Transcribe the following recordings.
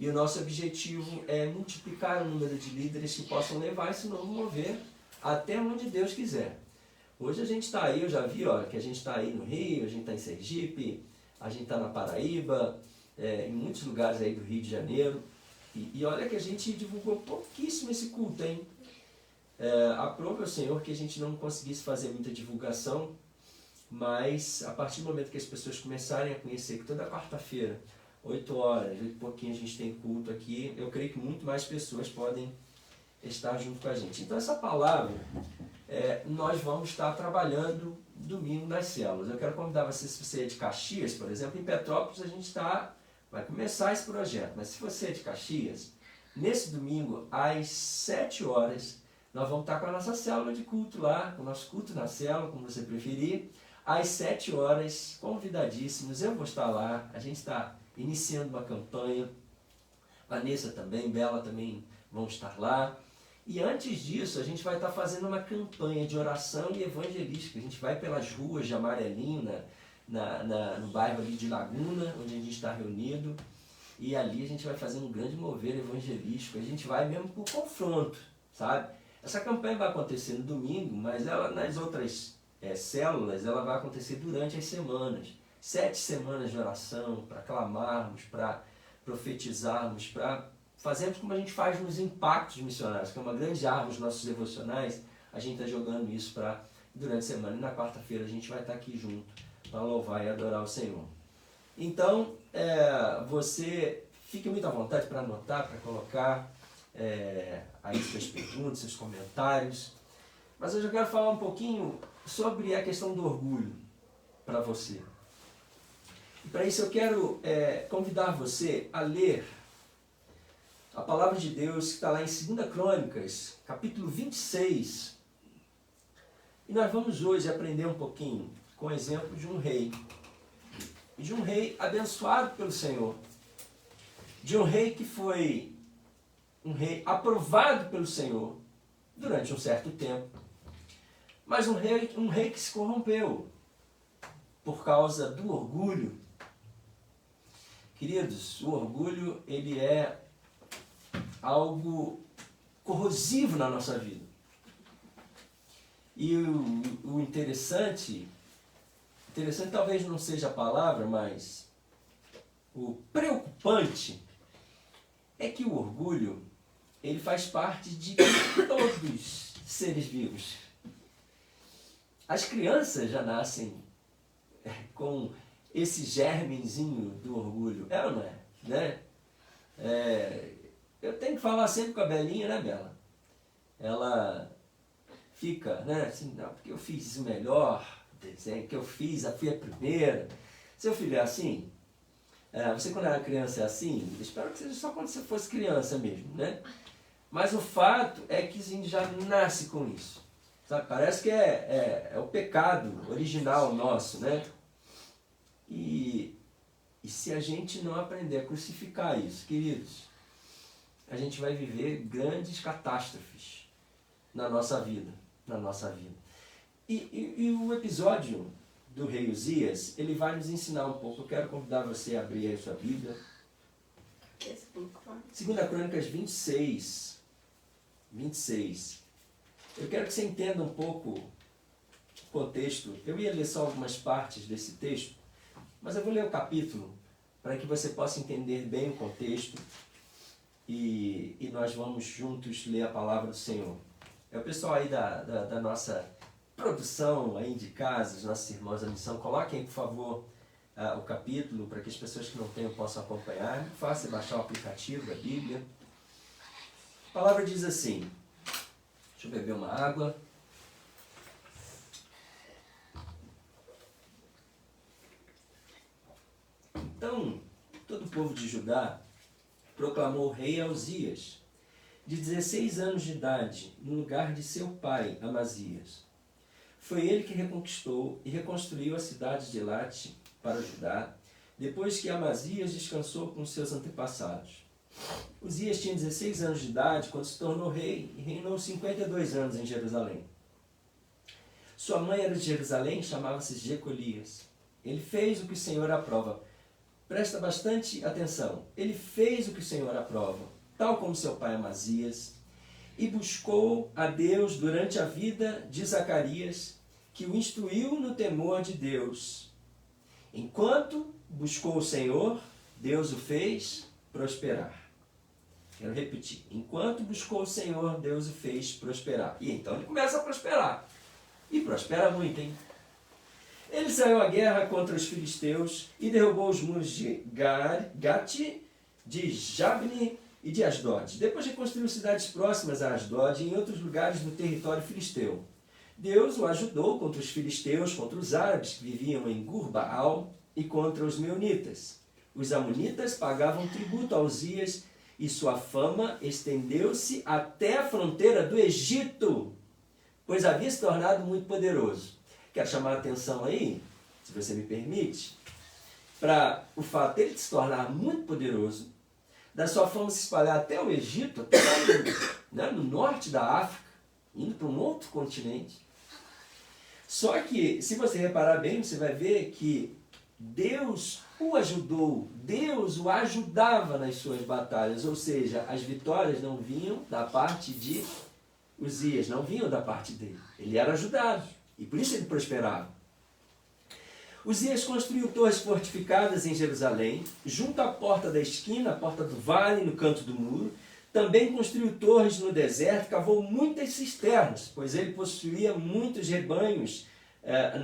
E o nosso objetivo é multiplicar o número de líderes que possam levar esse novo mover até onde Deus quiser. Hoje a gente está aí, eu já vi que a gente está aí no Rio, a gente está em Sergipe, a gente está na Paraíba, em muitos lugares aí do Rio de Janeiro. E olha que a gente divulgou pouquíssimo esse culto, hein? Aprove ao Senhor que a gente não conseguisse fazer muita divulgação, mas a partir do momento que as pessoas começarem a conhecer que toda quarta-feira, 8 horas, 8 e pouquinho a gente tem culto aqui, eu creio que muito mais pessoas podem estar junto com a gente. Então essa palavra, nós vamos estar trabalhando domingo nas células. Eu quero convidar você, se você é de Caxias, por exemplo, em Petrópolis a gente vai começar esse projeto, mas se você é de Caxias, nesse domingo às 7 horas, nós vamos estar com a nossa célula de culto lá, com o nosso culto na célula, como você preferir, às 7 horas, convidadíssimos, eu vou estar lá, a gente está iniciando uma campanha, Vanessa também, Bela também vão estar lá, e antes disso a gente vai estar fazendo uma campanha de oração e evangelística, a gente vai pelas ruas de Amarelinho, no bairro ali de Laguna, onde a gente está reunido, e ali a gente vai fazer um grande mover evangelístico, a gente vai mesmo por confronto, sabe? Essa campanha vai acontecer no domingo, mas ela nas outras células ela vai acontecer durante as semanas. 7 semanas de oração, para clamarmos, para profetizarmos, para fazermos como a gente faz nos impactos missionários, que é uma grande árvore dos nossos devocionais, a gente está jogando isso durante a semana. E na quarta-feira a gente vai estar aqui junto para louvar e adorar o Senhor. Então, você fique muito à vontade para anotar, para colocar aí suas perguntas, seus comentários. Mas eu já quero falar um pouquinho sobre a questão do orgulho para você. E para isso eu quero convidar você a ler a palavra de Deus que está lá em 2 Crônicas, capítulo 26. E nós vamos hoje aprender um pouquinho com o exemplo de um rei. De um rei abençoado pelo Senhor. De um rei que foi um rei aprovado pelo Senhor durante um certo tempo. Mas um rei que se corrompeu por causa do orgulho. Queridos, o orgulho ele é algo corrosivo na nossa vida. E o interessante talvez não seja a palavra, mas o preocupante é que o orgulho ele faz parte de todos os seres vivos. As crianças já nascem com esse germenzinho do orgulho, é ou não é? Né? Eu tenho que falar sempre com a Belinha, né, Bela? Ela fica, né, assim, não, porque eu fiz isso melhor, desenho que eu fiz, fui a primeira. Seu filho é assim? Você quando era criança é assim? Eu espero que seja só quando você fosse criança mesmo, né? Mas o fato é que a gente já nasce com isso. Sabe? Parece que é o pecado original nosso, né? E se a gente não aprender a crucificar isso, queridos, a gente vai viver grandes catástrofes na nossa vida. E o episódio do rei Uzias, ele vai nos ensinar um pouco. Eu quero convidar você a abrir aí a sua Bíblia. 2 Crônicas 26. Eu quero que você entenda um pouco o contexto. Eu ia ler só algumas partes desse texto, mas eu vou ler o capítulo para que você possa entender bem o contexto e nós vamos juntos ler a palavra do Senhor. O pessoal aí da nossa produção aí de casa, os nossos irmãos da missão, coloquem, por favor, o capítulo para que as pessoas que não tenham possam acompanhar. É muito fácil baixar o aplicativo da Bíblia. A palavra diz assim, deixa eu beber uma água. Então, todo o povo de Judá proclamou o rei Uzias, de 16 anos de idade, no lugar de seu pai, Amazias. Foi ele que reconquistou e reconstruiu a cidade de Elate para Judá, depois que Amazias descansou com seus antepassados. Uzias tinha 16 anos de idade quando se tornou rei e reinou 52 anos em Jerusalém. Sua mãe era de Jerusalém e chamava-se Jecolias. Ele fez o que o Senhor aprova. presta bastante atenção. Ele fez o que o Senhor aprova, tal como seu pai Amazias, e buscou a Deus durante a vida de Zacarias, que o instruiu no temor de Deus. Enquanto buscou o Senhor, Deus o fez prosperar. Quero repetir. Enquanto buscou o Senhor, Deus o fez prosperar. E então ele começa a prosperar. E prospera muito, hein? Ele saiu à guerra contra os filisteus e derrubou os muros de Gati, de Jabne e de Asdod. Depois reconstruiu cidades próximas a Asdod e em outros lugares no território filisteu. Deus o ajudou contra os filisteus, contra os árabes que viviam em Gur-Baal e contra os meunitas. Os amonitas pagavam tributo a Uzias e sua fama estendeu-se até a fronteira do Egito, pois havia se tornado muito poderoso. Quero chamar a atenção aí, se você me permite, para o fato dele se tornar muito poderoso, da sua fama se espalhar até o Egito, até lá no norte da África, indo para um outro continente. Só que, se você reparar bem, você vai ver que Deus o ajudou, Deus o ajudava nas suas batalhas, ou seja, as vitórias não vinham da parte de Uzias, não vinham da parte dele. Ele era ajudado, e por isso ele prosperava. Uzias construiu torres fortificadas em Jerusalém, junto à porta da esquina, à porta do vale, no canto do muro. Também construiu torres no deserto, cavou muitas cisternas, pois ele possuía muitos rebanhos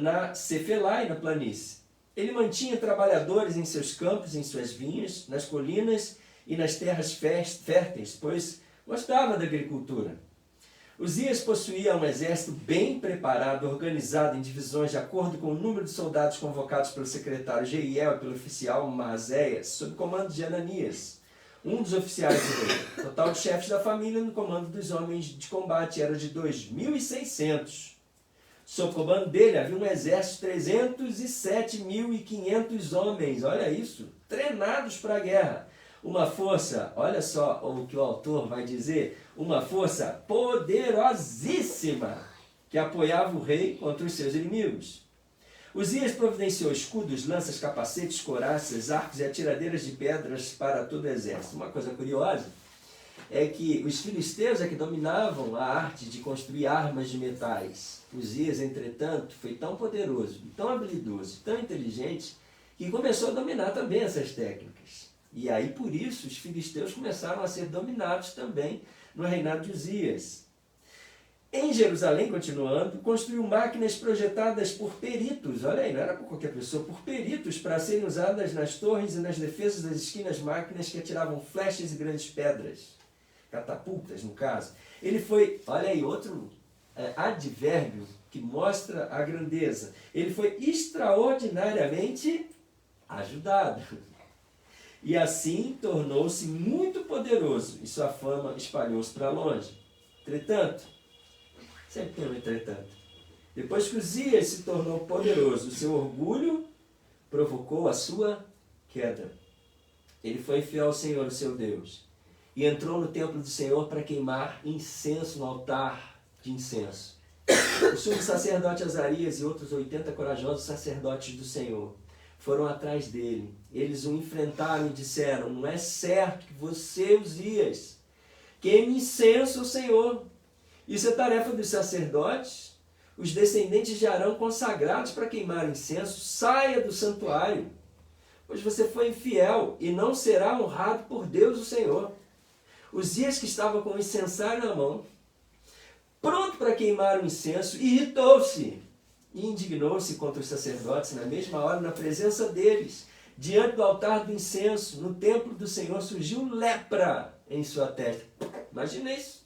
na Cefelá e na planície. Ele mantinha trabalhadores em seus campos, em suas vinhas, nas colinas e nas terras férteis, pois gostava da agricultura. Uzias possuía um exército bem preparado, organizado em divisões de acordo com o número de soldados convocados pelo secretário Jeiel e pelo oficial Maazéias, sob comando de Ananias, um dos oficiais do rei. O total de chefes da família no comando dos homens de combate era de 2.600. Sob comando dele havia um exército de 307.500 homens, olha isso, treinados para a guerra. Uma força, olha só o que o autor vai dizer, uma força poderosíssima que apoiava o rei contra os seus inimigos. Uzias providenciou escudos, lanças, capacetes, couraças, arcos e atiradeiras de pedras para todo o exército. Uma coisa curiosa é que os filisteus é que dominavam a arte de construir armas de metais. Uzias, entretanto, foi tão poderoso, tão habilidoso, tão inteligente, que começou a dominar também essas técnicas. E aí, por isso, os filisteus começaram a ser dominados também no reinado de Uzias. Em Jerusalém, continuando, construiu máquinas projetadas por peritos, olha aí, não era por qualquer pessoa, por peritos para serem usadas nas torres e nas defesas das esquinas, máquinas que atiravam flechas e grandes pedras, catapultas no caso. Ele foi, olha aí, outro advérbio que mostra a grandeza. Ele foi extraordinariamente ajudado. E assim tornou-se muito poderoso e sua fama espalhou-se para longe. Entretanto, sempre tem um entretanto. Depois que Uzias se tornou poderoso, seu orgulho provocou a sua queda. Ele foi infiel ao Senhor, o seu Deus, e entrou no templo do Senhor para queimar incenso no altar de incenso. O sumo sacerdote Azarias e outros 80 corajosos sacerdotes do Senhor foram atrás dele. Eles o enfrentaram e disseram: não é certo que você, Uzias, queime incenso ao Senhor. Isso é tarefa dos sacerdotes. Os descendentes de Arão consagrados para queimar incenso, saia do santuário, pois você foi infiel e não será honrado por Deus o Senhor. Uzias, que estava com o incensário na mão, pronto para queimar o incenso, irritou-se e indignou-se contra os sacerdotes na mesma hora, na presença deles. Diante do altar do incenso, no templo do Senhor, surgiu lepra em sua testa. Imagina isso.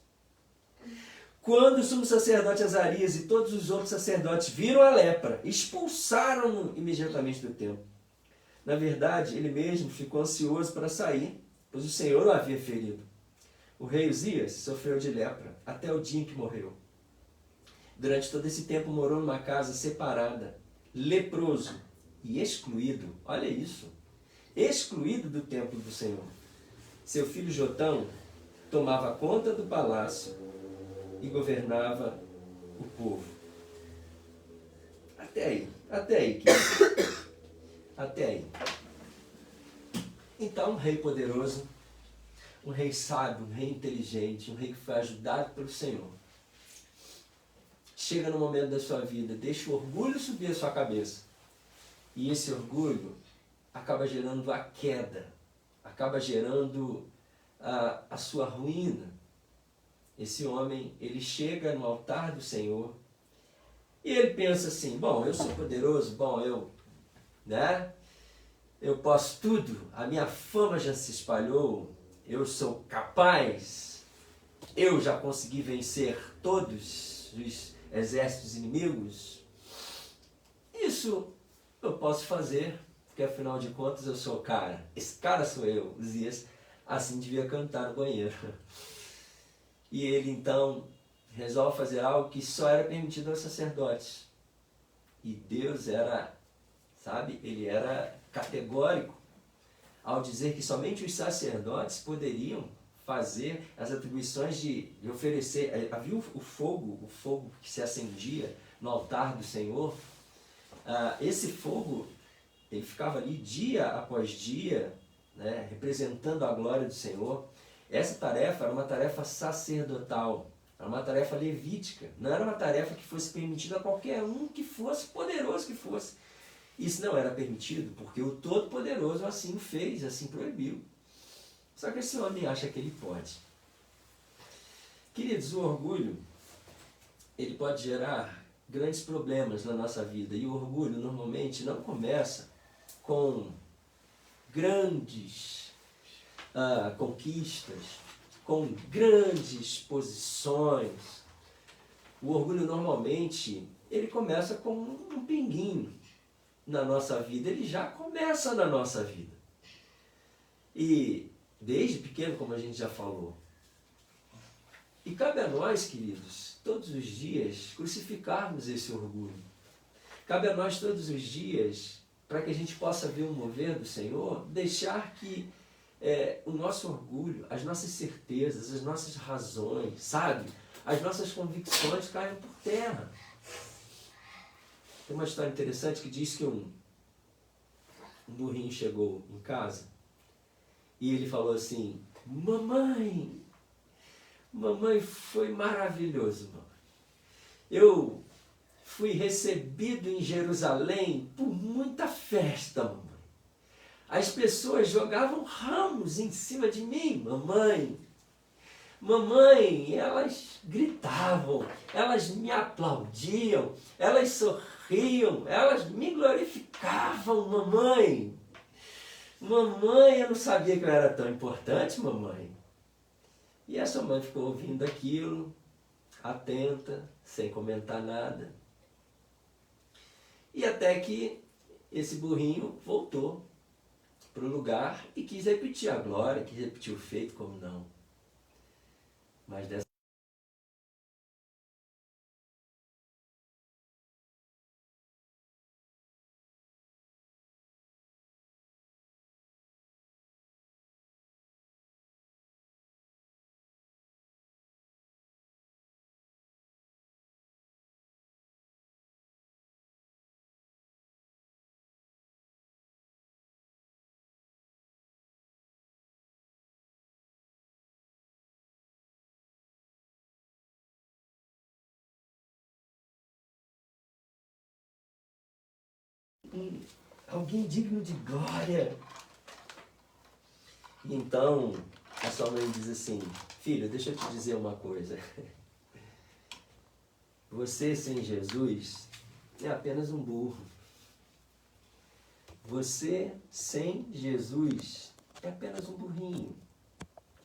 Quando o sumo sacerdote Azarias e todos os outros sacerdotes viram a lepra, expulsaram-no imediatamente do templo. Na verdade, ele mesmo ficou ansioso para sair, pois o Senhor o havia ferido. O rei Uzias sofreu de lepra até o dia em que morreu. Durante todo esse tempo morou numa casa separada, leproso e excluído. Olha isso, excluído do templo do Senhor. Seu filho Jotão tomava conta do palácio e governava o povo. Até aí, querido. Até aí. Então, um rei poderoso, um rei sábio, um rei inteligente, um rei que foi ajudado pelo Senhor, chega no momento da sua vida, deixa o orgulho subir a sua cabeça. E esse orgulho acaba gerando a queda, acaba gerando a sua ruína. Esse homem, ele chega no altar do Senhor e ele pensa assim, bom, eu sou poderoso, bom, eu posso tudo, a minha fama já se espalhou, eu sou capaz, eu já consegui vencer todos os exércitos inimigos. Isso eu posso fazer, porque afinal de contas eu sou o cara. Esse cara sou eu. Uzias assim devia cantar no banheiro. E ele então resolve fazer algo que só era permitido aos sacerdotes. E Deus era, sabe, ele era categórico ao dizer que somente os sacerdotes poderiam fazer as atribuições de oferecer. Havia o fogo que se acendia no altar do Senhor. Esse fogo, ele ficava ali dia após dia, né, representando a glória do Senhor. Essa tarefa era uma tarefa sacerdotal, era uma tarefa levítica, não era uma tarefa que fosse permitida a qualquer um que fosse, poderoso que fosse. Isso não era permitido porque o Todo-Poderoso assim o fez, assim proibiu. Só que esse homem acha que ele pode. Queridos, o orgulho, ele pode gerar grandes problemas na nossa vida. E o orgulho normalmente não começa com grandes conquistas, com grandes posições. O orgulho normalmente, ele começa com um pinguinho na nossa vida. Ele já começa na nossa vida. E desde pequeno, como a gente já falou. E cabe a nós, queridos, todos os dias, crucificarmos esse orgulho. Cabe a nós todos os dias, para que a gente possa ver o mover do Senhor, deixar que o nosso orgulho, as nossas certezas, as nossas razões, sabe? As nossas convicções caiam por terra. Tem uma história interessante que diz que um burrinho chegou em casa e ele falou assim, mamãe, foi maravilhoso, mamãe. Eu fui recebido em Jerusalém por muita festa, mamãe. As pessoas jogavam ramos em cima de mim, mamãe. Mamãe, elas gritavam, elas me aplaudiam, elas sorriam, elas me glorificavam, mamãe. Mamãe, eu não sabia que eu era tão importante, mamãe. E essa mãe ficou ouvindo aquilo, atenta, sem comentar nada. E até que esse burrinho voltou para o lugar e quis repetir a glória, quis repetir o feito, como não. Mas dessa alguém digno de glória. E então, a sua mãe diz assim, filho, deixa eu te dizer uma coisa. Você sem Jesus é apenas um burro. Você sem Jesus é apenas um burrinho.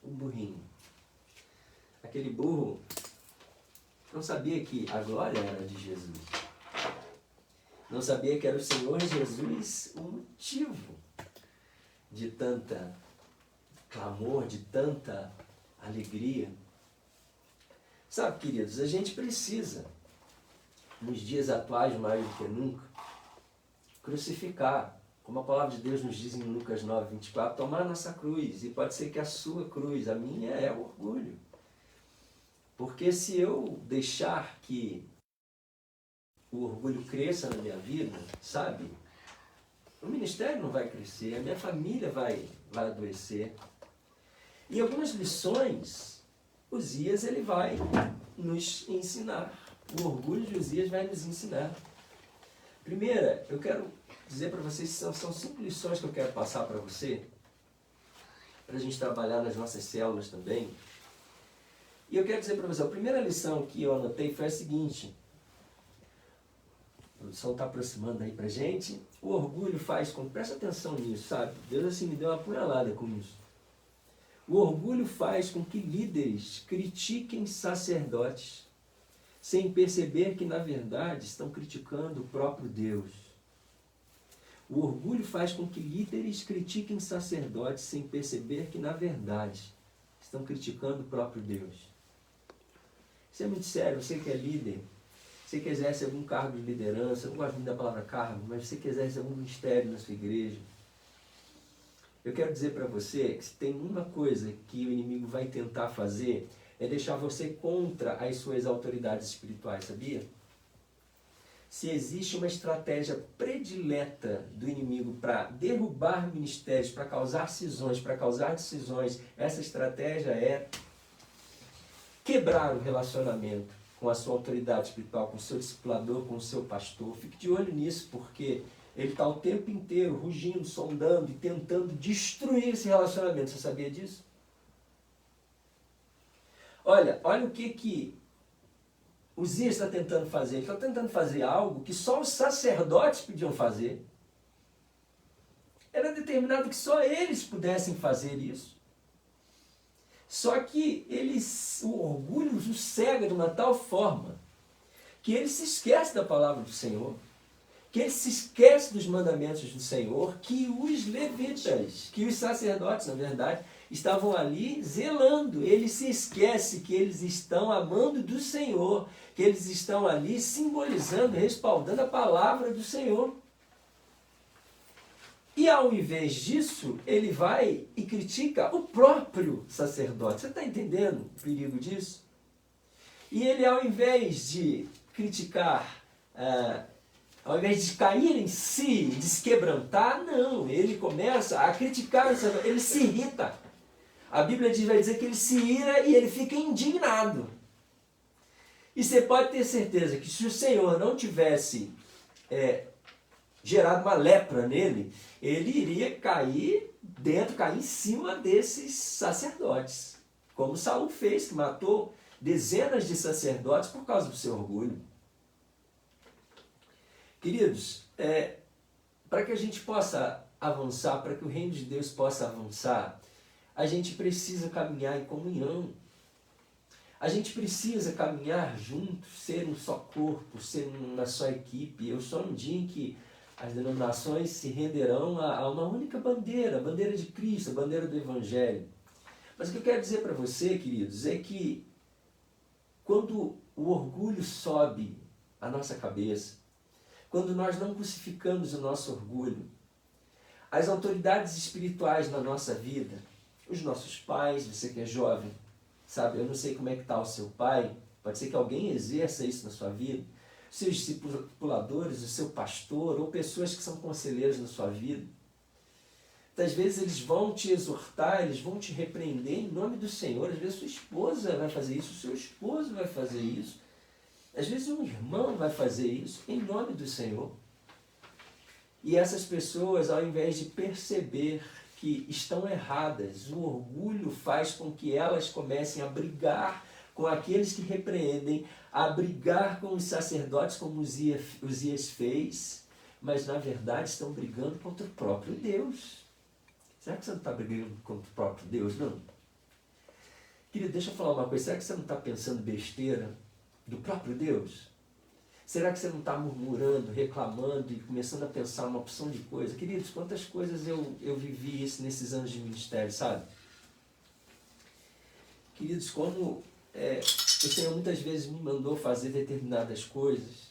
Um burrinho. Aquele burro não sabia que a glória era de Jesus. Não sabia que era o Senhor Jesus o motivo de tanta clamor, de tanta alegria. Sabe, queridos, a gente precisa, nos dias atuais mais do que nunca, crucificar, como a palavra de Deus nos diz em Lucas 9:24, tomar a nossa cruz. E pode ser que a sua cruz, a minha, é o orgulho. Porque se eu deixar que o orgulho cresça na minha vida, sabe? o ministério não vai crescer, a minha família vai adoecer. E algumas lições, Uzias ele vai nos ensinar. O orgulho de Uzias vai nos ensinar. Primeira, eu quero dizer para vocês que são 5 lições que eu quero passar para você, para a gente trabalhar nas nossas células também. E eu quero dizer para você, a primeira lição que eu anotei foi a seguinte. A produção está aproximando aí para a gente. O orgulho faz com... Presta atenção nisso, sabe? Deus assim me deu uma punhalada com isso. O orgulho faz com que líderes critiquem sacerdotes, sem perceber que, na verdade, estão criticando o próprio Deus. O orgulho faz com que líderes critiquem sacerdotes, sem perceber que, na verdade, estão criticando o próprio Deus. Isso é muito sério. Você que é líder, você que exerce algum cargo de liderança, eu não gosto muito da palavra cargo, mas você que exerce algum ministério na sua igreja, eu quero dizer para você que se tem uma coisa que o inimigo vai tentar fazer, é deixar você contra as suas autoridades espirituais, sabia? Se existe uma estratégia predileta do inimigo para derrubar ministérios, para causar cisões, para causar decisões, essa estratégia é quebrar o relacionamento com a sua autoridade espiritual, com o seu discipulador, com o seu pastor. Fique de olho nisso, porque ele está o tempo inteiro rugindo, sondando e tentando destruir esse relacionamento. Você sabia disso? Olha o que Uzias está tentando fazer. Ele está tentando fazer algo que só os sacerdotes podiam fazer. Era determinado que só eles pudessem fazer isso. Só que o orgulho o cega de uma tal forma que ele se esquece da palavra do Senhor, que ele se esquece dos mandamentos do Senhor, que os levitas, que os sacerdotes, na verdade, estavam ali zelando. Ele se esquece que eles estão amando do Senhor, que eles estão ali simbolizando, respaldando a palavra do Senhor. E ao invés disso, ele vai e critica o próprio sacerdote. Você está entendendo o perigo disso? E ele, ao invés de criticar, ao invés de cair em si, de se quebrantar, não, ele começa a criticar o sacerdote, ele se irrita. A Bíblia vai dizer que ele se ira e ele fica indignado. E você pode ter certeza que se o Senhor não tivesse gerado uma lepra nele, ele iria cair em cima desses sacerdotes. Como Saul fez, que matou dezenas de sacerdotes por causa do seu orgulho. Queridos, para que a gente possa avançar, para que o reino de Deus possa avançar, a gente precisa caminhar em comunhão. A gente precisa caminhar juntos, ser um só corpo, ser uma só equipe. Eu sou um dia em que as denominações se renderão a uma única bandeira, a bandeira de Cristo, a bandeira do Evangelho. Mas o que eu quero dizer para você, queridos, é que quando o orgulho sobe a nossa cabeça, quando nós não crucificamos o nosso orgulho, as autoridades espirituais na nossa vida, os nossos pais, você que é jovem, sabe, eu não sei como é que está o seu pai, pode ser que alguém exerça isso na sua vida, seus discipuladores, o seu pastor, ou pessoas que são conselheiros na sua vida. Às vezes eles vão te exortar, eles vão te repreender em nome do Senhor. Às vezes sua esposa vai fazer isso, o seu esposo vai fazer isso. Às vezes um irmão vai fazer isso em nome do Senhor. E essas pessoas, ao invés de perceber que estão erradas, o orgulho faz com que elas comecem a brigar com aqueles que repreendem, a brigar com os sacerdotes, como Uzias fez, mas na verdade estão brigando contra o próprio Deus. Será que você não está brigando contra o próprio Deus, não? Querido, deixa eu falar uma coisa. Será que você não está pensando besteira do próprio Deus? Será que você não está murmurando, reclamando e começando a pensar uma opção de coisa? Queridos, quantas coisas eu vivi isso nesses anos de ministério, sabe? Queridos, como o Senhor muitas vezes me mandou fazer determinadas coisas,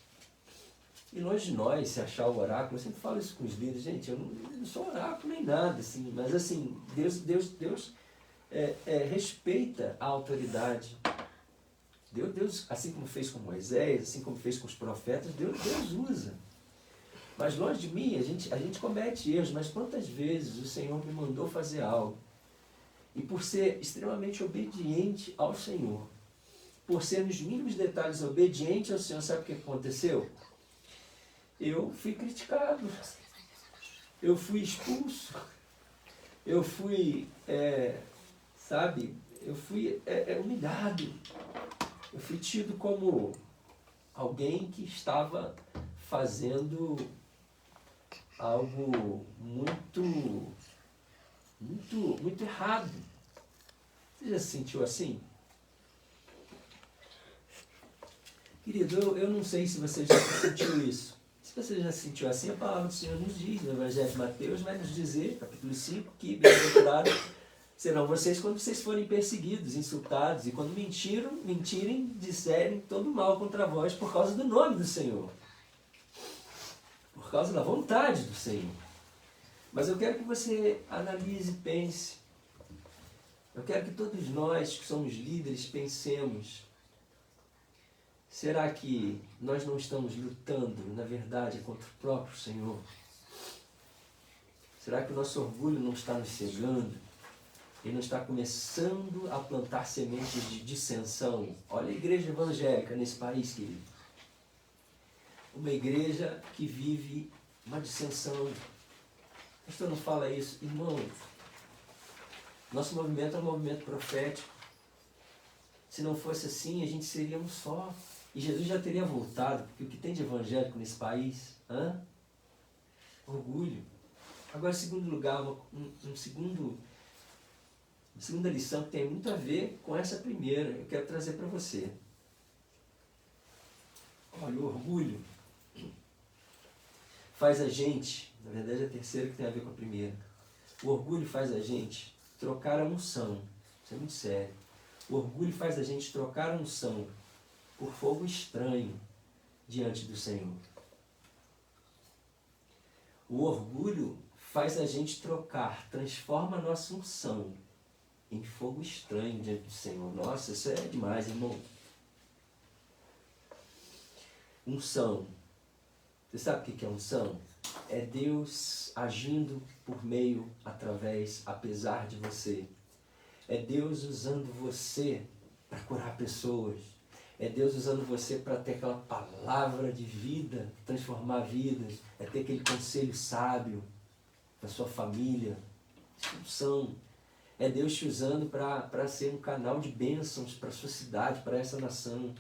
e longe de nós se achar o oráculo, eu sempre falo isso com os líderes, gente, eu não sou oráculo nem nada, assim, mas assim, Deus respeita a autoridade. Deus, assim como fez com Moisés, assim como fez com os profetas, Deus usa. Mas longe de mim, a gente comete erros, mas quantas vezes o Senhor me mandou fazer algo, e por ser extremamente obediente ao Senhor, por ser nos mínimos detalhes obediente ao Senhor, sabe o que aconteceu? Eu fui criticado, eu fui expulso, eu fui, eu fui humilhado, eu fui tido como alguém que estava fazendo algo muito errado. Você já se sentiu assim? Querido, eu não sei se você já sentiu isso. Se você já se sentiu assim, a palavra do Senhor nos diz, no Evangelho de Mateus, vai nos dizer, capítulo 5, que bem-aventurados serão vocês quando vocês forem perseguidos, insultados, e quando mentirem, disserem todo mal contra vós por causa do nome do Senhor. Por causa da vontade do Senhor. Mas eu quero que você analise e pense. Eu quero que todos nós que somos líderes pensemos. Será que nós não estamos lutando, na verdade, contra o próprio Senhor? Será que o nosso orgulho não está nos cegando? Ele não está começando a plantar sementes de dissensão? Olha a igreja evangélica nesse país, querido. Uma igreja que vive uma dissensão. O pastor não fala isso, irmão. Nosso movimento é um movimento profético. Se não fosse assim, a gente seria um só. E Jesus já teria voltado, porque o que tem de evangélico nesse país? Orgulho. Agora, em segundo lugar, uma segunda lição que tem muito a ver com essa primeira, eu quero trazer para você. Olha, o orgulho faz a gente, na verdade é a terceira que tem a ver com a primeira, o orgulho faz a gente trocar a unção, isso é muito sério, o orgulho faz a gente trocar a unção por fogo estranho diante do Senhor. O orgulho faz a gente transforma a nossa unção em fogo estranho diante do Senhor. Nossa, isso é demais, irmão. Unção. Você sabe o que é unção? É Deus agindo por meio, através, apesar de você. É Deus usando você para curar pessoas. É Deus usando você para ter aquela palavra de vida, transformar vidas. É ter aquele conselho sábio para sua família. Unção. É Deus te usando para ser um canal de bênçãos para a sua cidade, para essa nação.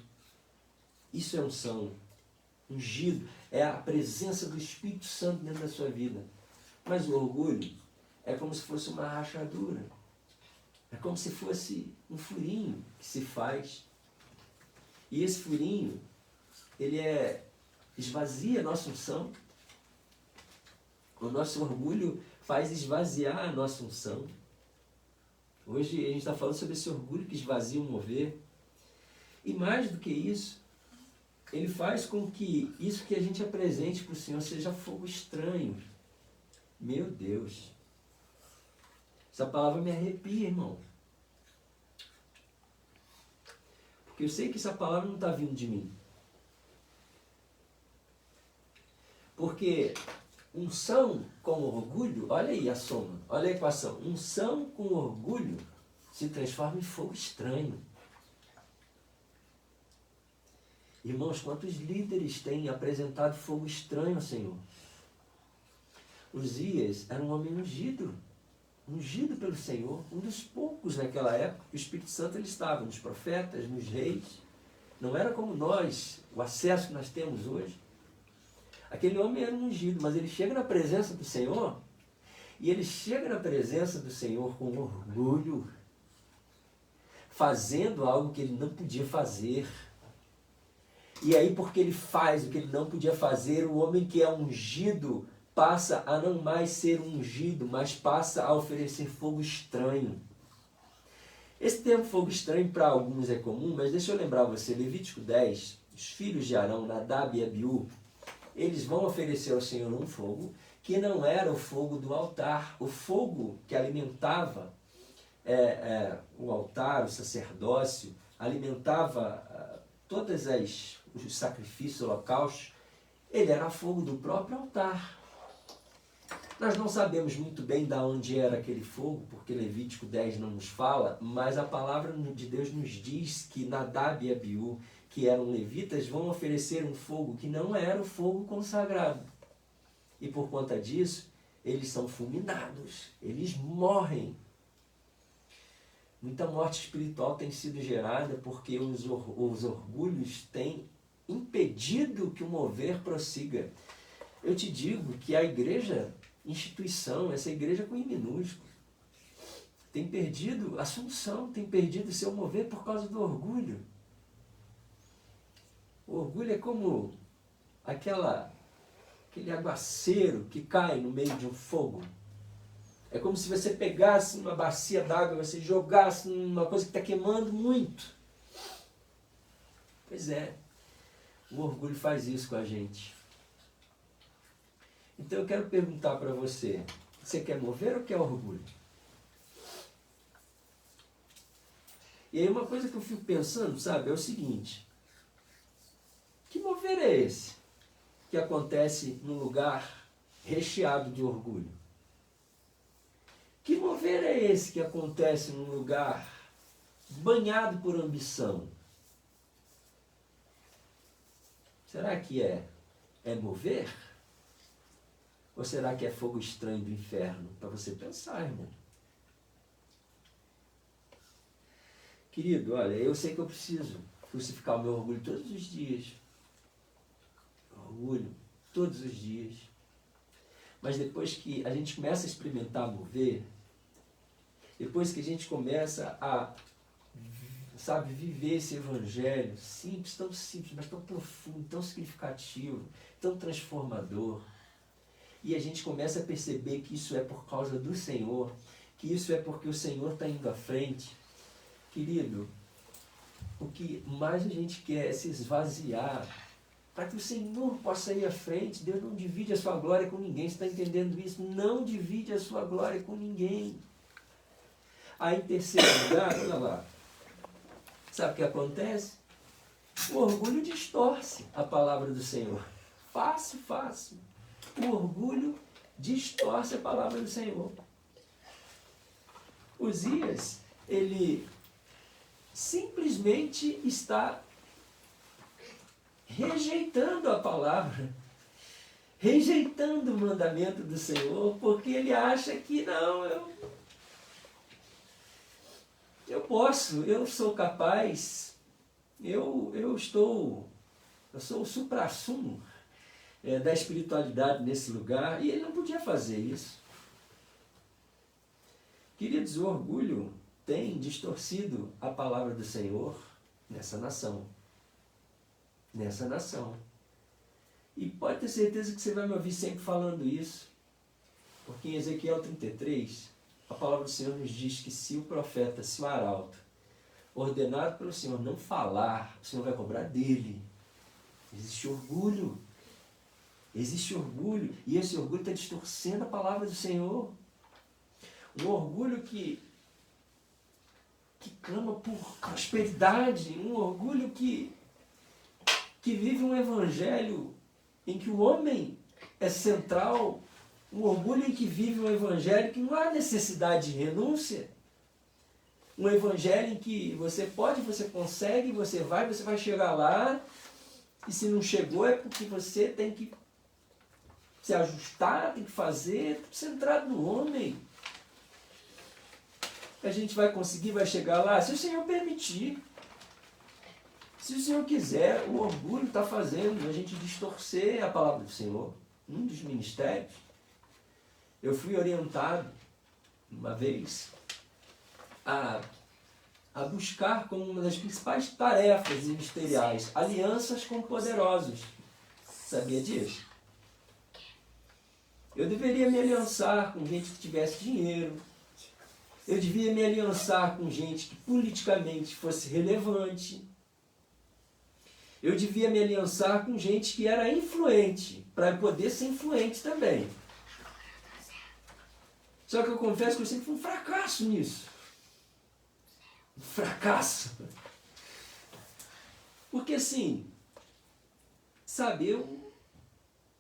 Isso é unção. Ungido. É a presença do Espírito Santo dentro da sua vida. Mas o orgulho é como se fosse uma rachadura. É como se fosse um furinho que se faz. E esse furinho, ele esvazia a nossa unção. O nosso orgulho faz esvaziar a nossa unção. Hoje a gente está falando sobre esse orgulho que esvazia o mover. E mais do que isso, ele faz com que isso que a gente apresente para o Senhor seja fogo estranho. Meu Deus. Essa palavra me arrepia, irmão. Porque eu sei que essa palavra não está vindo de mim. Porque unção com orgulho, olha aí a soma, olha a equação. Unção com orgulho se transforma em fogo estranho. Irmãos, quantos líderes têm apresentado fogo estranho ao Senhor? Uzias era um homem ungido pelo Senhor, um dos poucos naquela época. O Espírito Santo ele estava nos profetas, nos reis. Não era como nós, o acesso que nós temos hoje. Aquele homem era um ungido, mas ele chega na presença do Senhor, e ele chega na presença do Senhor com orgulho, fazendo algo que ele não podia fazer. E aí, porque ele faz o que ele não podia fazer, o homem que é ungido passa a não mais ser ungido, mas passa a oferecer fogo estranho. Esse termo fogo estranho para alguns é comum, mas deixa eu lembrar você, Levítico 10, os filhos de Arão, Nadab e Abiú, eles vão oferecer ao Senhor um fogo que não era o fogo do altar, o fogo que alimentava o altar, o sacerdócio, alimentava todas os sacrifícios, holocaustos, Ele era fogo do próprio altar. Nós não sabemos muito bem de onde era aquele fogo, porque Levítico 10 não nos fala, mas a palavra de Deus nos diz que Nadab e Abiú, que eram levitas, vão oferecer um fogo que não era o fogo consagrado. E por conta disso, eles são fulminados, eles morrem. Muita morte espiritual tem sido gerada porque os orgulhos têm impedido que o mover prossiga. Eu te digo que a igreja, instituição, essa igreja com I minúsculo, tem perdido a função, tem perdido o seu mover por causa do orgulho. O orgulho é como aquele aguaceiro que cai no meio de um fogo. É como se você pegasse uma bacia d'água, você jogasse numa coisa que está queimando muito. Pois é, o orgulho faz isso com a gente. Então eu quero perguntar para você, você quer mover ou quer orgulho? E aí uma coisa que eu fico pensando, sabe, é o seguinte: que mover é esse que acontece num lugar recheado de orgulho? Que mover é esse que acontece num lugar banhado por ambição? Será que é mover? Ou será que é fogo estranho do inferno? Para você pensar, irmão. Querido, olha, eu sei que eu preciso crucificar o meu orgulho todos os dias. Orgulho, todos os dias. Mas depois que a gente começa a experimentar mover, depois que a gente começa a, sabe, viver esse evangelho simples, mas tão profundo, tão significativo, tão transformador, e a gente começa a perceber que isso é por causa do Senhor, que isso é porque o Senhor está indo à frente, querido, o que mais a gente quer é se esvaziar, para que o Senhor possa ir à frente. Deus não divide a sua glória com ninguém, você está entendendo isso? Não divide a sua glória com ninguém. Aí, em terceiro lugar, olha lá, sabe o que acontece? O orgulho distorce a palavra do Senhor. Fácil. O orgulho distorce a palavra do Senhor. Uzias, ele simplesmente está rejeitando a palavra, rejeitando o mandamento do Senhor, porque ele acha que não, eu posso, eu sou capaz, eu sou o suprassumo da espiritualidade nesse lugar, e ele não podia fazer isso. Queridos, o orgulho tem distorcido a palavra do Senhor nessa nação. Nessa nação. E pode ter certeza que você vai me ouvir sempre falando isso, porque em Ezequiel 33, a palavra do Senhor nos diz que se o profeta, se o arauto, ordenado pelo Senhor não falar, o Senhor vai cobrar dele. Existe orgulho. Existe orgulho. E esse orgulho está distorcendo a palavra do Senhor. Um orgulho que clama por prosperidade. Um orgulho que vive um evangelho em que o homem é central. Um orgulho em que vive um evangelho que não há necessidade de renúncia. Um evangelho em que você pode, você consegue, você vai chegar lá, e se não chegou é porque você tem que se ajustar, tem que fazer, tudo centrado no homem. A gente vai conseguir, vai chegar lá, se o Senhor permitir. Se o Senhor quiser, o orgulho está fazendo a gente distorcer a palavra do Senhor. Um dos ministérios, eu fui orientado, uma vez, a buscar como uma das principais tarefas ministeriais, alianças com poderosos. Sabia disso? Eu deveria me aliançar com gente que tivesse dinheiro. Eu devia me aliançar com gente que politicamente fosse relevante. Eu devia me aliançar com gente que era influente, para poder ser influente também. Só que eu confesso que eu sempre fui um fracasso nisso. Um fracasso. Porque assim, sabe,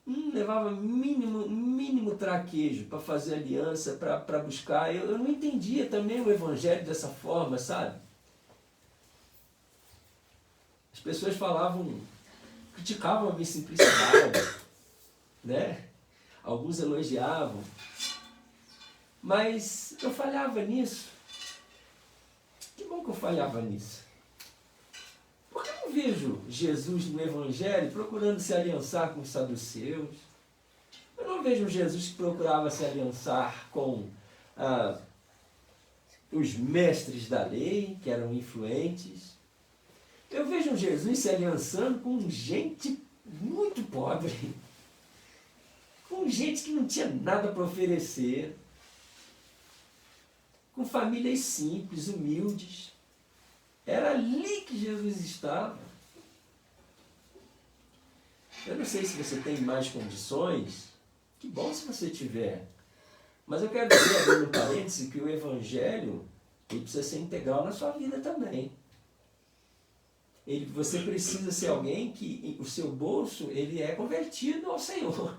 levava mínimo traquejo para fazer aliança, para buscar. Eu não entendia também o evangelho dessa forma, sabe? As pessoas criticavam a minha simplicidade, né? Alguns elogiavam, mas eu falhava nisso. Que bom que eu falhava nisso. Por que eu não vejo Jesus no Evangelho procurando se aliançar com os saduceus? Eu não vejo Jesus que procurava se aliançar com os mestres da lei, que eram influentes. Eu vejo Jesus se aliançando com gente muito pobre, com gente que não tinha nada para oferecer, com famílias simples, humildes. Era ali que Jesus estava. Eu não sei se você tem mais condições, que bom se você tiver. Mas eu quero dizer, abrindo um parêntese, que o Evangelho ele precisa ser integral na sua vida também. Você precisa ser alguém que o seu bolso ele é convertido ao Senhor.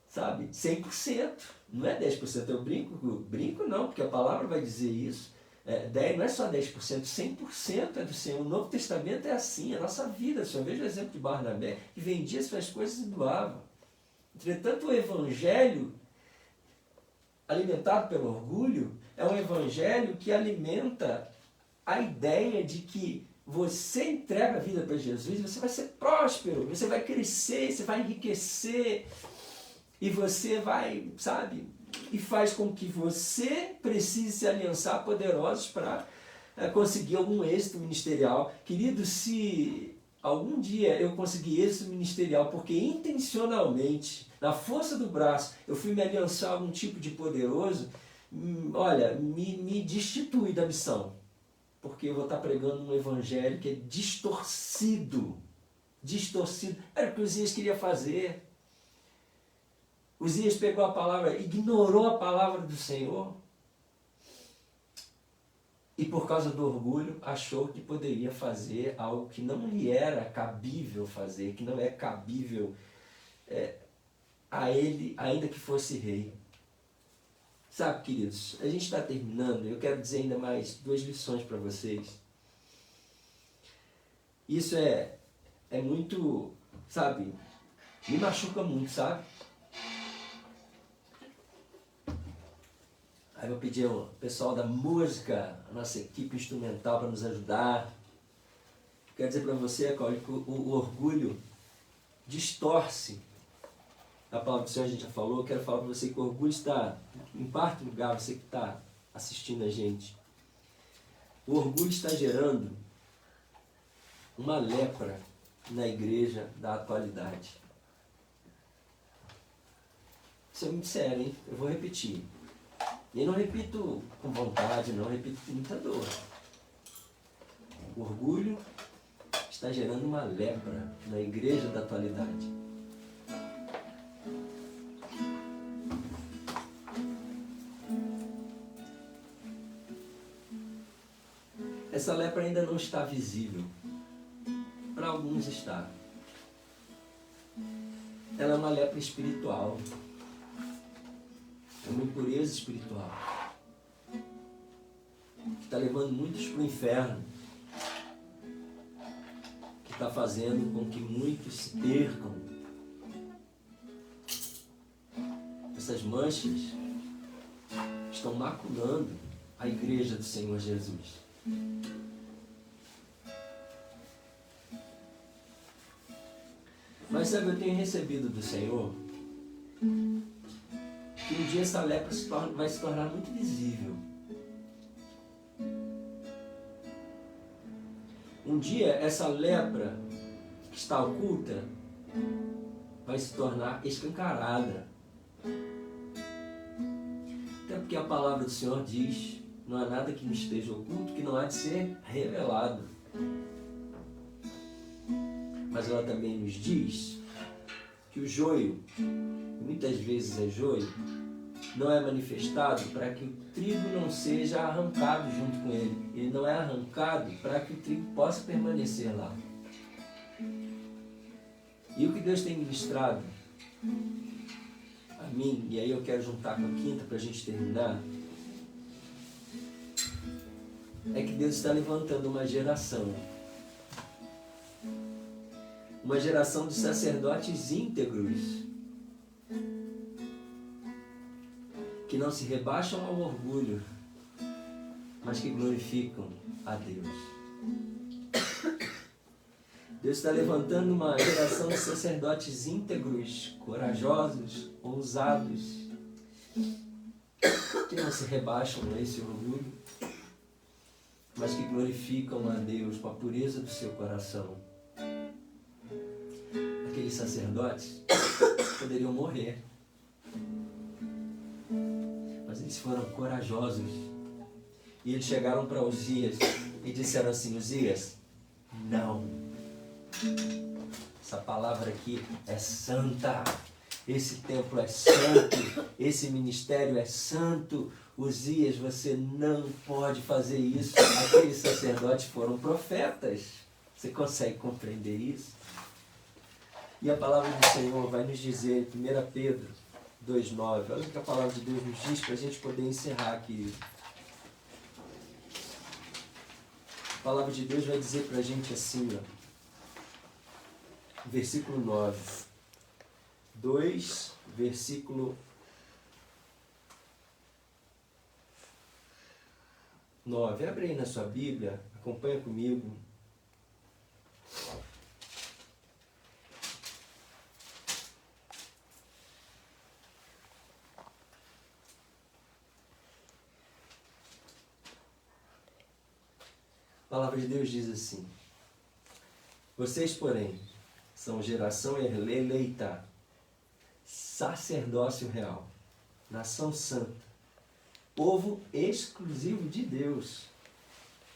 Sabe? 100%. Não é 10%. Eu brinco não, porque a palavra vai dizer isso. Não é só 10%, 100% é do Senhor. O Novo Testamento é assim, a nossa vida. Só veja o exemplo de Barnabé, que vendia suas coisas e doava. Entretanto, o Evangelho, alimentado pelo orgulho, é um Evangelho que alimenta a ideia de que você entrega a vida para Jesus, você vai ser próspero, você vai crescer, você vai enriquecer, e você vai, sabe, e faz com que você precise se aliançar poderosos para conseguir algum êxito ministerial. Querido, se algum dia eu conseguir êxito ministerial, porque intencionalmente, na força do braço, eu fui me aliançar a algum tipo de poderoso, olha, me destitui da missão. Porque eu vou estar pregando um evangelho que é distorcido. Era o que Uzias queria fazer. Uzias pegou a palavra, ignorou a palavra do Senhor. E por causa do orgulho, achou que poderia fazer algo que não lhe era cabível fazer, que não é cabível a ele, ainda que fosse rei. Sabe, queridos, a gente está terminando, eu quero dizer ainda mais 2 lições para vocês. Isso é muito, sabe, me machuca muito, sabe? Aí eu vou pedir ao pessoal da música, a nossa equipe instrumental para nos ajudar. Quero dizer para você, Cláudio, que o orgulho distorce a palavra do Senhor, a gente já falou. Quero falar para você que o orgulho está, em quarto lugar, você que está assistindo a gente. O orgulho está gerando uma lepra na igreja da atualidade. Isso é muito sério, hein? Eu vou repetir. E não repito com vontade, não, repito com muita dor. O orgulho está gerando uma lepra na igreja da atualidade. Essa lepra ainda não está visível. Para alguns está. Ela é uma lepra espiritual. É uma impureza espiritual. Que está levando muitos para o inferno. Que está fazendo com que muitos se percam. Essas manchas estão maculando a igreja do Senhor Jesus. Mas sabe, eu tenho recebido do Senhor que um dia essa lepra vai se tornar muito visível. Um dia essa lepra que está oculta vai se tornar escancarada. Até porque a palavra do Senhor diz: não há nada que não esteja oculto que não há de ser revelado. Mas ela também nos diz que o joio, muitas vezes é joio, não é manifestado para que o trigo não seja arrancado junto com ele. Ele não é arrancado para que o trigo possa permanecer lá. E o que Deus tem ministrado a mim, e aí eu quero juntar com a quinta para a gente terminar, é que Deus está levantando uma geração de sacerdotes íntegros, que não se rebaixam ao orgulho, mas que glorificam a Deus. Deus está levantando uma geração de sacerdotes íntegros, corajosos, ousados, que não se rebaixam a esse orgulho, mas que glorificam a Deus com a pureza do seu coração. Aqueles sacerdotes poderiam morrer, mas eles foram corajosos. E eles chegaram para Uzias e disseram assim: Uzias, não. Essa palavra aqui é santa. Esse templo é santo. Esse ministério é santo. Uzias, você não pode fazer isso. Aqueles sacerdotes foram profetas. Você consegue compreender isso? E a palavra do Senhor vai nos dizer em 1 Pedro 2,9. Olha o que a palavra de Deus nos diz para a gente poder encerrar aqui. A palavra de Deus vai dizer para a gente assim, ó, versículo 9. 2, versículo 9. Abre aí na sua Bíblia, acompanha comigo. A palavra de Deus diz assim: vocês, porém, são geração eleita, sacerdócio real, nação santa, povo exclusivo de Deus,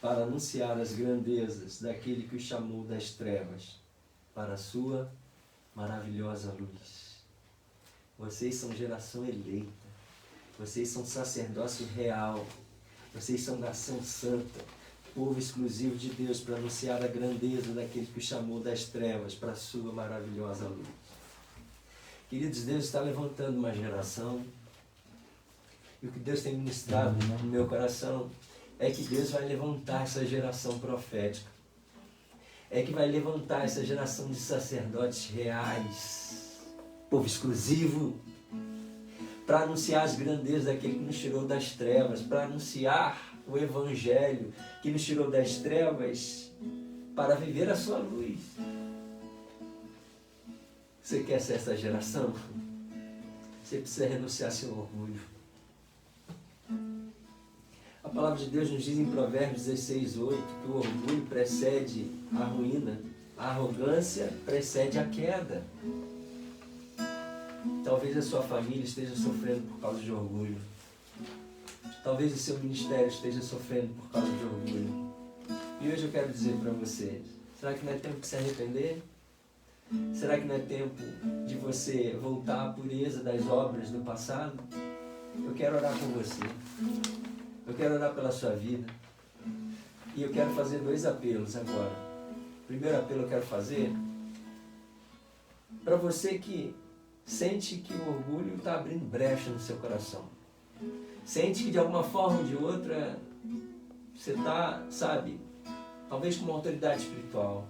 para anunciar as grandezas daquele que os chamou das trevas para a sua maravilhosa luz. Vocês são geração eleita, vocês são sacerdócio real, vocês são nação santa, povo exclusivo de Deus, para anunciar a grandeza daquele que o chamou das trevas para a sua maravilhosa luz. Queridos, Deus está levantando uma geração, e o que Deus tem ministrado no meu coração é que Deus vai levantar essa geração profética, é que vai levantar essa geração de sacerdotes reais, povo exclusivo, para anunciar as grandezas daquele que nos tirou das trevas, para anunciar o Evangelho que nos tirou das trevas para viver a sua luz. Você quer ser essa geração? Você precisa renunciar ao seu orgulho. A palavra de Deus nos diz em Provérbios 16:8 que o orgulho precede a ruína, a arrogância precede a queda. Talvez a sua família esteja sofrendo por causa de orgulho. Talvez o seu ministério esteja sofrendo por causa de orgulho. E hoje eu quero dizer para vocês, será que não é tempo de se arrepender? Será que não é tempo de você voltar à pureza das obras do passado? Eu quero orar por você. Eu quero orar pela sua vida. E eu quero fazer 2 apelos agora. O primeiro apelo eu quero fazer para você que sente que o orgulho está abrindo brecha no seu coração. Sente que de alguma forma ou de outra você está, sabe, talvez com uma autoridade espiritual,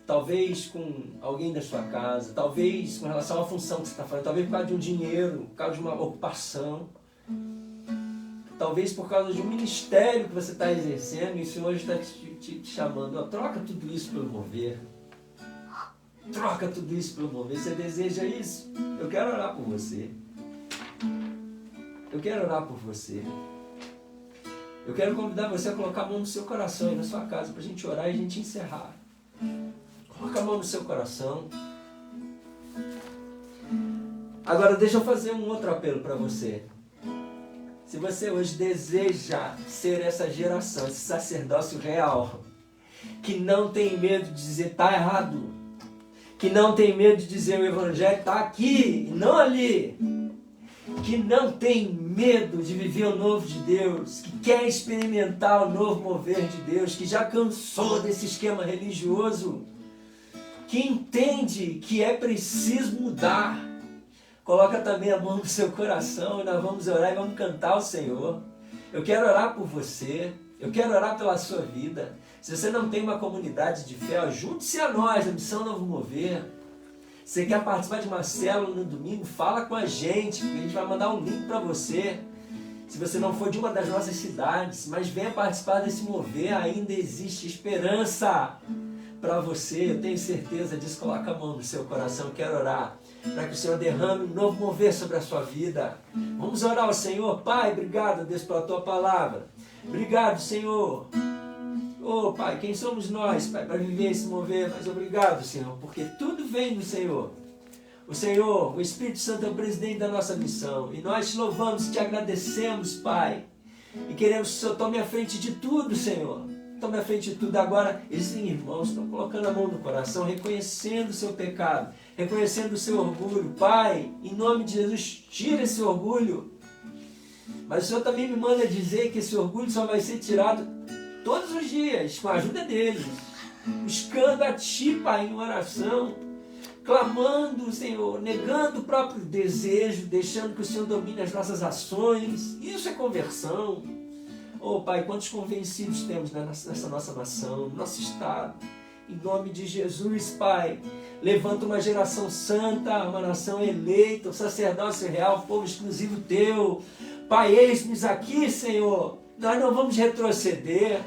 talvez com alguém da sua casa, talvez com relação à função que você está fazendo, talvez por causa de um dinheiro, por causa de uma ocupação, talvez por causa de um ministério que você está exercendo e o Senhor está te chamando. Ó, troca tudo isso pelo mover. Troca tudo isso pelo mover. Você deseja isso? Eu quero orar por você. Eu quero orar por você. Eu quero convidar você a colocar a mão no seu coração e na sua casa para a gente orar e a gente encerrar. Coloca a mão no seu coração. Agora deixa eu fazer um outro apelo para você. Se você hoje deseja ser essa geração, esse sacerdócio real, que não tem medo de dizer está errado, que não tem medo de dizer o Evangelho está aqui, não ali, que não tem medo de viver o novo de Deus, que quer experimentar o novo mover de Deus, que já cansou desse esquema religioso, que entende que é preciso mudar. Coloca também a mão no seu coração e nós vamos orar e vamos cantar ao Senhor. Eu quero orar por você, eu quero orar pela sua vida. Se você não tem uma comunidade de fé, junte-se a nós, a Missão Novo Mover. Se você quer participar de uma célula no domingo, fala com a gente, porque a gente vai mandar um link para você. Se você não for de uma das nossas cidades, mas venha participar desse mover, ainda existe esperança para você. Eu tenho certeza disso. Coloca a mão no seu coração, eu quero orar para que o Senhor derrame um novo mover sobre a sua vida. Vamos orar ao Senhor. Pai, obrigado, Deus, pela Tua palavra. Obrigado, Senhor. Oh, Pai, quem somos nós, Pai, para viver esse mover? Mas obrigado, Senhor, porque tudo vem do Senhor. O Senhor, o Espírito Santo é o presidente da nossa missão. E nós te louvamos, te agradecemos, Pai. E queremos que o Senhor tome a frente de tudo, Senhor. Tome a frente de tudo. Agora, esses irmãos estão colocando a mão no coração, reconhecendo o seu pecado, reconhecendo o seu orgulho. Pai, em nome de Jesus, tira esse orgulho. Mas o Senhor também me manda dizer que esse orgulho só vai ser tirado todos os dias, com a ajuda deles. Buscando a Ti, Pai, em oração. Clamando, Senhor, negando o próprio desejo, deixando que o Senhor domine as nossas ações. Isso é conversão. Oh, Pai, quantos convencidos temos nessa nossa nação, no nosso estado. Em nome de Jesus, Pai, levanta uma geração santa, uma nação eleita, um sacerdócio real, um povo exclusivo Teu. Pai, eis-nos aqui, Senhor. Nós não vamos retroceder.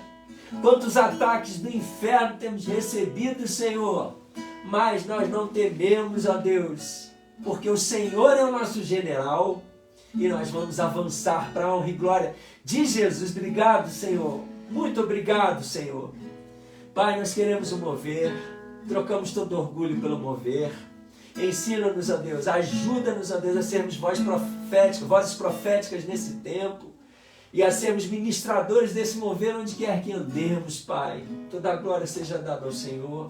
Quantos ataques do inferno temos recebido, Senhor. Mas nós não tememos, ó Deus, porque o Senhor é o nosso general e nós vamos avançar para a honra e glória de Jesus. Obrigado, Senhor. Muito obrigado, Senhor. Pai, nós queremos o mover, trocamos todo orgulho pelo mover. Ensina-nos, ó Deus, ajuda-nos, ó Deus, a sermos vozes proféticas nesse tempo e a sermos ministradores desse mover onde quer que andemos, Pai. Toda a glória seja dada ao Senhor.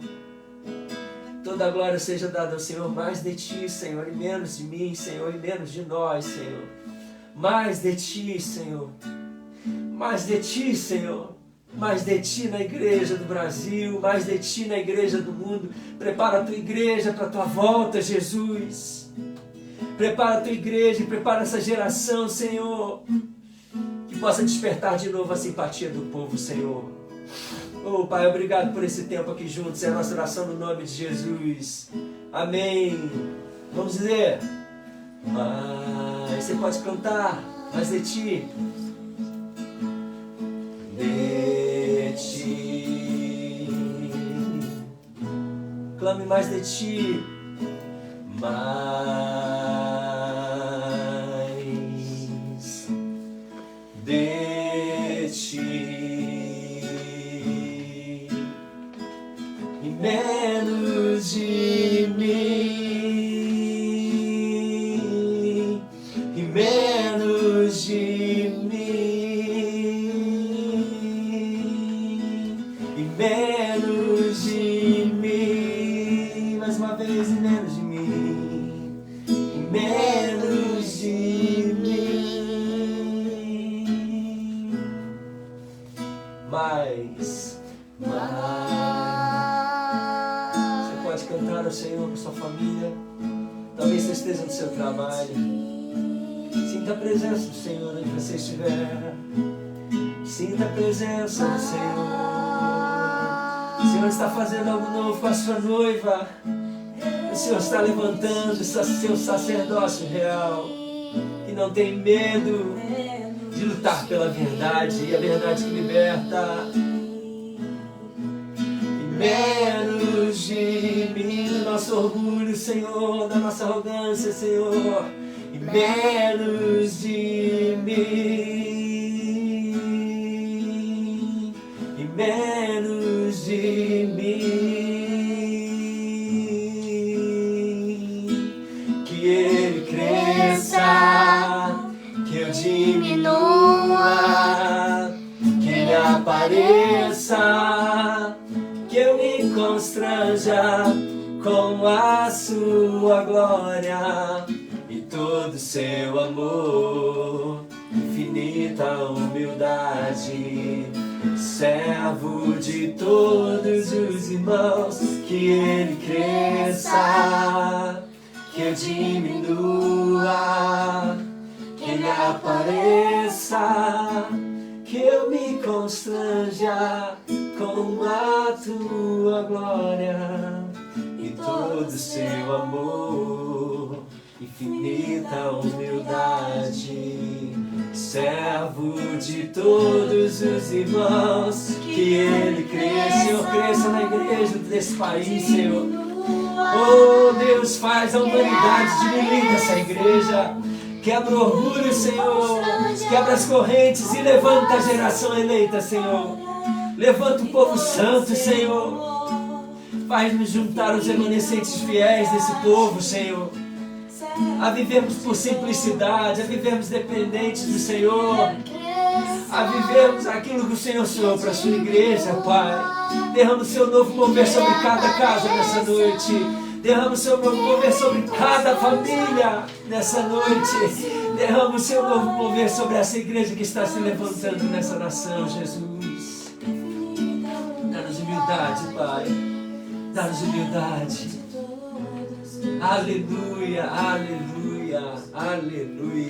Toda a glória seja dada ao Senhor, mais de Ti, Senhor, e menos de mim, Senhor, e menos de nós, Senhor. Mais de Ti, Senhor. Mais de Ti, Senhor. Mais de Ti na igreja do Brasil, mais de Ti na igreja do mundo. Prepara a Tua igreja para a Tua volta, Jesus. Prepara a Tua igreja e prepara essa geração, Senhor, que possa despertar de novo a simpatia do povo, Senhor. Oh, Pai, obrigado por esse tempo aqui juntos. É a nossa oração no nome de Jesus. Amém. Vamos dizer. Mas você pode cantar. Mais de Ti. De Ti. Clame mais de Ti. Mais de Ti. Menos de mim, e menos de mim, e menos de mim, mais uma vez, e menos de mim, e menos de mim, mais. Cantar ao Senhor com sua família. Talvez você esteja no seu trabalho. Sinta a presença do Senhor onde você estiver. Sinta a presença do Senhor. O Senhor está fazendo algo novo com a sua noiva. O Senhor está levantando o seu sacerdócio real, que não tem medo de lutar pela verdade, e a verdade que liberta. Menos de mim, do nosso orgulho, Senhor, da nossa arrogância, Senhor, e menos de mim, e menos de mim, que Ele cresça, que eu diminua, que Ele apareça, que eu me constranja com a sua glória e todo seu amor, infinita humildade. servo de todos os irmãos, que ele cresça, que eu diminua, que ele apareça, que eu me constranja com a tua glória e todo seu amor, infinita humildade. Servo de todos os irmãos, que ele cresça, Senhor, cresça na igreja desse país, Senhor. Oh, Deus, faz a humanidade diminuir dessa igreja. Quebra o orgulho, Senhor. Quebra as correntes e levanta a geração eleita, Senhor. Levanta o povo santo, Senhor. Faz-nos juntar os remanescentes fiéis desse povo, Senhor. A vivermos por simplicidade, a vivermos dependentes do Senhor, a vivermos aquilo que o Senhor sonhou para a sua igreja, Pai. Derrama o seu novo mover sobre cada casa nessa noite. Derrama o seu novo mover sobre cada família nessa noite. Derrama o seu novo mover sobre essa igreja que está se levantando nessa nação, Jesus. Dá-nos humildade, Pai. Dá-nos humildade. Aleluia, aleluia, aleluia.